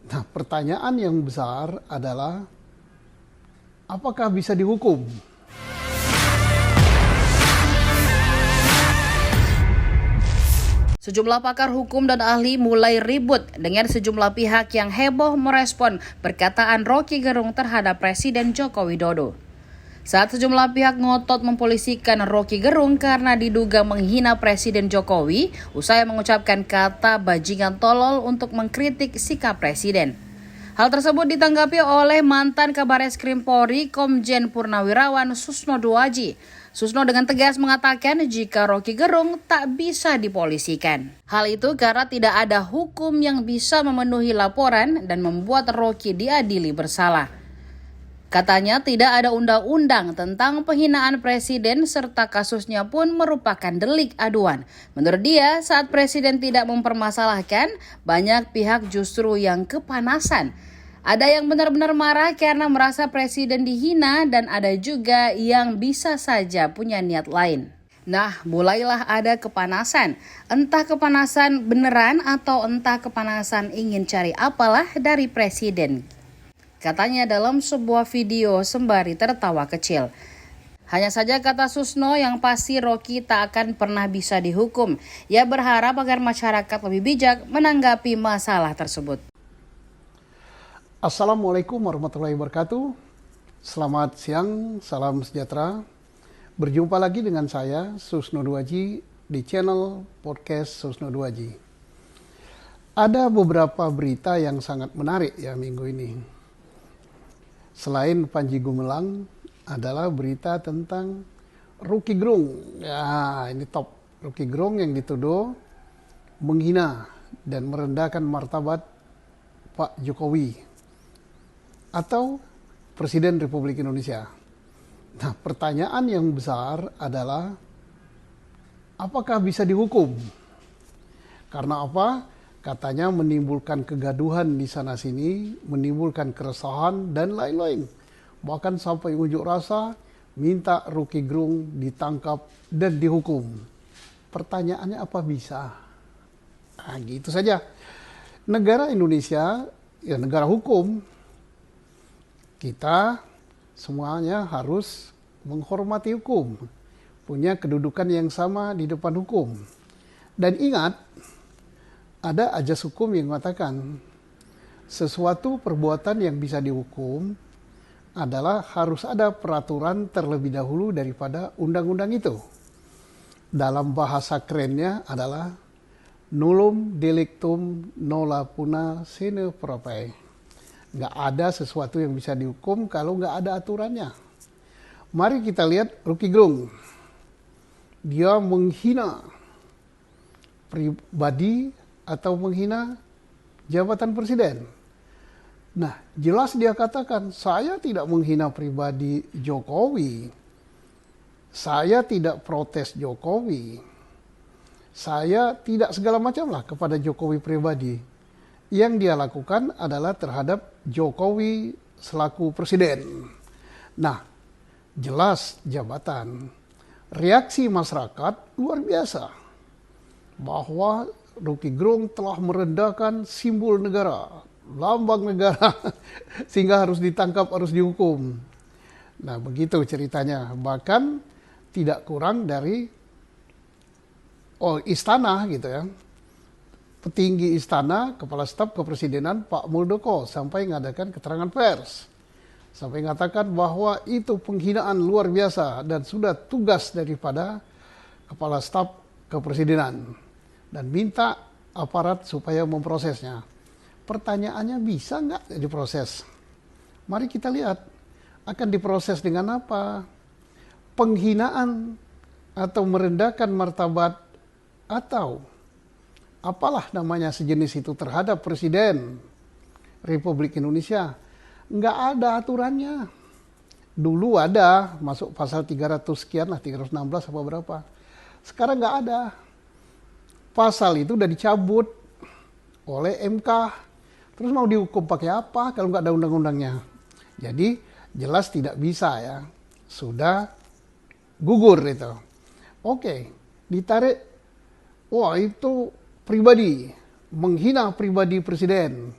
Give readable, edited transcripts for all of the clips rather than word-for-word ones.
Nah, pertanyaan yang besar adalah apakah bisa dihukum? Sejumlah pakar hukum dan ahli mulai ribut dengan sejumlah pihak yang heboh merespon perkataan Roky Gerung terhadap Presiden Joko Widodo. Saat sejumlah pihak ngotot mempolisikan Roky Gerung karena diduga menghina Presiden Jokowi, usai mengucapkan kata bajingan tolol untuk mengkritik sikap Presiden. Hal tersebut ditanggapi oleh mantan Kabareskrim Polri Komjen Purnawirawan Susno Duaji. Susno dengan tegas mengatakan jika Roky Gerung tak bisa dipolisikan. Hal itu karena tidak ada hukum yang bisa memenuhi laporan dan membuat Roky diadili bersalah. Katanya tidak ada undang-undang tentang penghinaan presiden serta kasusnya pun merupakan delik aduan. Menurut dia, saat presiden tidak mempermasalahkan, banyak pihak justru yang kepanasan. Ada yang benar-benar marah karena merasa presiden dihina dan ada juga yang bisa saja punya niat lain. Nah, mulailah ada kepanasan. Entah kepanasan beneran atau entah kepanasan ingin cari apalah dari presiden. Katanya dalam sebuah video sembari tertawa kecil. Hanya saja kata Susno yang pasti Roky tak akan pernah bisa dihukum. Ia berharap agar masyarakat lebih bijak menanggapi masalah tersebut. Assalamualaikum warahmatullahi wabarakatuh. Selamat siang, salam sejahtera. Berjumpa lagi dengan saya, Susno Duaji, di channel podcast Susno Duaji. Ada beberapa berita yang sangat menarik ya minggu ini. Selain Panji Gumilang, adalah berita tentang Roky Gerung. Ya, ini top. Roky Gerung yang dituduh menghina dan merendahkan martabat Pak Jokowi atau Presiden Republik Indonesia. Nah, pertanyaan yang besar adalah apakah bisa dihukum? Karena apa? Katanya menimbulkan kegaduhan di sana-sini, menimbulkan keresahan dan lain-lain. Bahkan sampai unjuk rasa minta Roky Gerung ditangkap dan dihukum. Pertanyaannya apa bisa? Nah, gitu saja. Negara Indonesia, ya negara hukum. Kita semuanya harus menghormati hukum, punya kedudukan yang sama di depan hukum. Dan ingat, ada ajas hukum yang mengatakan sesuatu perbuatan yang bisa dihukum adalah harus ada peraturan terlebih dahulu daripada undang-undang itu. Dalam bahasa kerennya adalah nullum delictum nola puna sine prope. Nggak ada sesuatu yang bisa dihukum kalau nggak ada aturannya. Mari kita lihat Roky Gerung. Dia menghina pribadi atau menghina jabatan presiden. Nah, jelas dia katakan, saya tidak menghina pribadi Jokowi. Saya tidak protes Jokowi. Saya tidak segala macam lah kepada Jokowi pribadi. Yang dia lakukan adalah terhadap Jokowi selaku presiden. Nah, jelas jabatan. Reaksi masyarakat luar biasa. Bahwa Roky Gerung telah merendahkan simbol negara, lambang negara, sehingga harus ditangkap, harus dihukum. Nah, begitu ceritanya. Bahkan tidak kurang dari istana gitu ya. Petinggi istana, kepala staf kepresidenan Pak Muldoko sampai mengadakan keterangan pers. Sampai mengatakan bahwa itu penghinaan luar biasa dan sudah tugas daripada kepala staf kepresidenan. Dan minta aparat supaya memprosesnya. Pertanyaannya bisa nggak diproses? Mari kita lihat. Akan diproses dengan apa? Penghinaan atau merendahkan martabat atau apalah namanya sejenis itu terhadap Presiden Republik Indonesia. Nggak ada aturannya. Dulu ada, masuk pasal 300 sekian lah, 316 apa berapa. Sekarang nggak ada. Pasal itu udah dicabut oleh MK. Terus mau dihukum pakai apa kalau nggak ada undang-undangnya? Jadi jelas tidak bisa ya. Sudah gugur itu. Oke, ditarik. Wah itu pribadi, menghina pribadi presiden.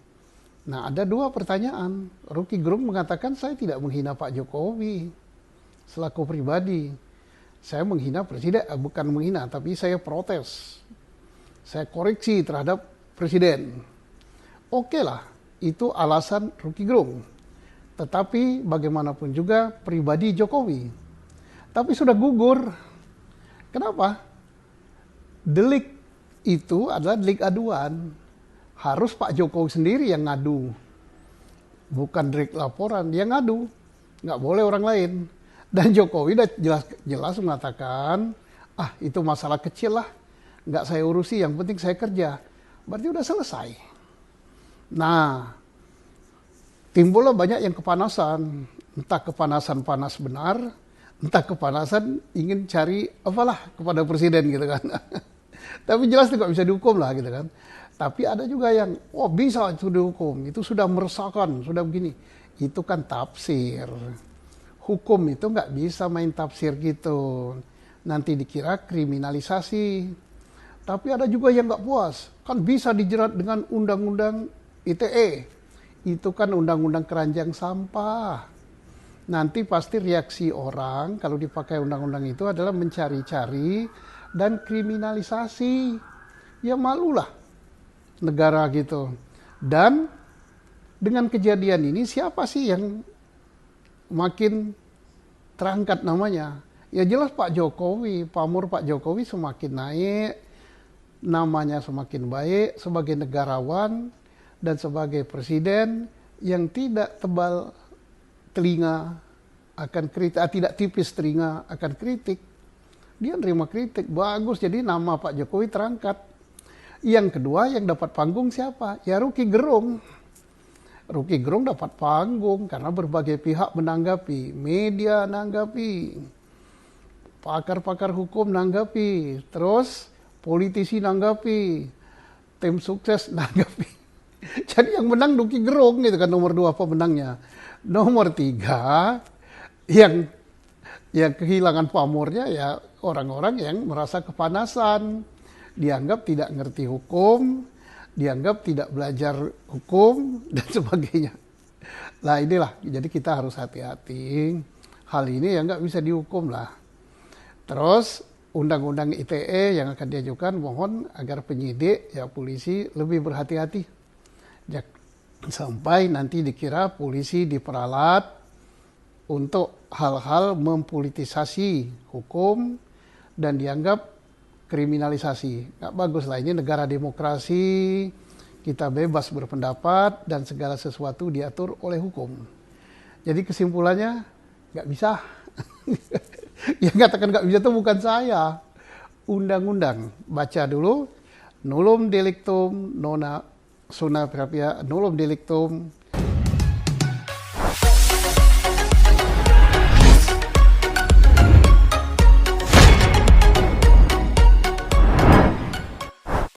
Nah, ada dua pertanyaan. Rocky Gerung mengatakan saya tidak menghina Pak Jokowi selaku pribadi. Saya menghina presiden, bukan menghina, tapi saya protes. Saya koreksi terhadap presiden. Oke lah, itu alasan Rocky Gerung. Tetapi bagaimanapun juga pribadi Jokowi. Tapi sudah gugur. Kenapa? Delik itu adalah delik aduan. Harus Pak Jokowi sendiri yang ngadu. Bukan delik laporan, dia ngadu. Nggak boleh orang lain. Dan Jokowi udah jelas mengatakan, itu masalah kecil lah. Nggak saya urusi, yang penting saya kerja. Berarti udah selesai. Nah, timbullah banyak yang kepanasan. Entah kepanasan panas benar, entah kepanasan ingin cari apalah kepada presiden gitu kan. Tapi jelas itu nggak bisa dihukum lah gitu kan. Tapi ada juga yang, bisa itu dihukum, itu sudah meresahkan, sudah begini. Itu kan tafsir. Hukum itu nggak bisa main tafsir gitu. Nanti dikira kriminalisasi. Tapi ada juga yang nggak puas. Kan bisa dijerat dengan undang-undang ITE. Itu kan undang-undang keranjang sampah. Nanti pasti reaksi orang kalau dipakai undang-undang itu adalah mencari-cari dan kriminalisasi. Ya malulah negara gitu. Dan dengan kejadian ini siapa sih yang makin terangkat namanya? Ya jelas Pak Jokowi, pamor Pak Jokowi semakin naik, namanya semakin baik sebagai negarawan dan sebagai presiden yang tidak tebal telinga akan kritik, tidak tipis telinga akan kritik. Dia nerima kritik, bagus, jadi nama Pak Jokowi terangkat. Yang kedua yang dapat panggung siapa? Ya Rocky Gerung. Rocky Gerung dapat panggung karena berbagai pihak menanggapi, media menanggapi, pakar-pakar hukum menanggapi, terus politisi menanggapi, tim sukses menanggapi. Jadi yang menang Rocky Gerung gitu kan, nomor 2 pemenangnya. Nomor 3 yang kehilangan pamornya ya orang-orang yang merasa kepanasan, dianggap tidak ngerti hukum, dianggap tidak belajar hukum dan sebagainya. Nah inilah, jadi kita harus hati-hati. Hal ini ya nggak bisa dihukum lah. Terus undang-undang ITE yang akan diajukan mohon agar penyidik ya polisi lebih berhati-hati. Sampai nanti dikira polisi diperalat untuk hal-hal mempolitisasi hukum dan dianggap kriminalisasi. Nggak bagus lah, ini negara demokrasi, kita bebas berpendapat dan segala sesuatu diatur oleh hukum. Jadi kesimpulannya nggak bisa. Yang katakan nggak bisa itu bukan saya. Undang-undang, baca dulu. Nullum delictum nona suna propria nullum delictum